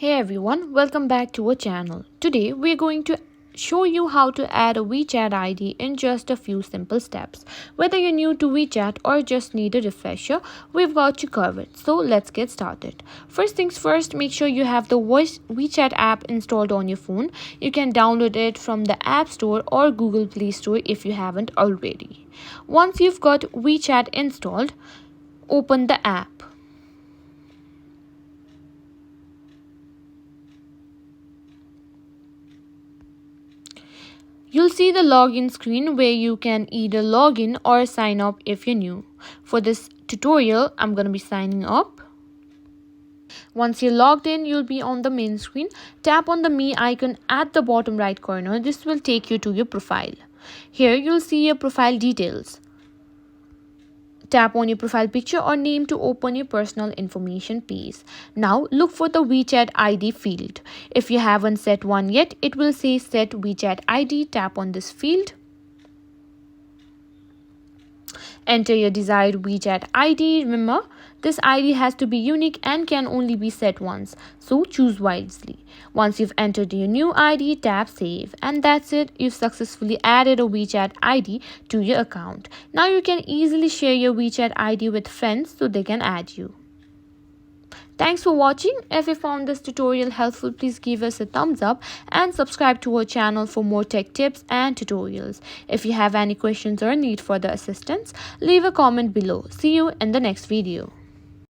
Hey everyone, welcome back to our channel. Today we're going to show you how to add a WeChat ID in just a few simple steps. Whether you're new to WeChat or just need a refresher, we've got you covered. So let's get started. First things first, make sure you have the WeChat app installed on your phone. You can download it from the App Store or Google Play Store if you haven't already. Once you've got WeChat installed, open the app. You'll see the login screen where you can either log in or sign up if you're new. For this tutorial, I'm going to be signing up. Once you're logged in, you'll be on the main screen. Tap on the Me icon at the bottom right corner. This will take you to your profile. Here you'll see your profile details. Tap on your profile picture or name to open your personal information page. Now look for the WeChat ID field. If you haven't set one yet, it will say set WeChat ID. Tap on this field. Enter your desired WeChat ID. Remember, this ID has to be unique and can only be set once, so choose wisely. Once you've entered your new ID, tap Save. And that's it, you've successfully added a WeChat ID to your account. Now you can easily share your WeChat ID with friends so they can add you. Thanks for watching. If you found this tutorial helpful, please give us a thumbs up and subscribe to our channel for more tech tips and tutorials. If you have any questions or need further assistance, leave a comment below. See you in the next video.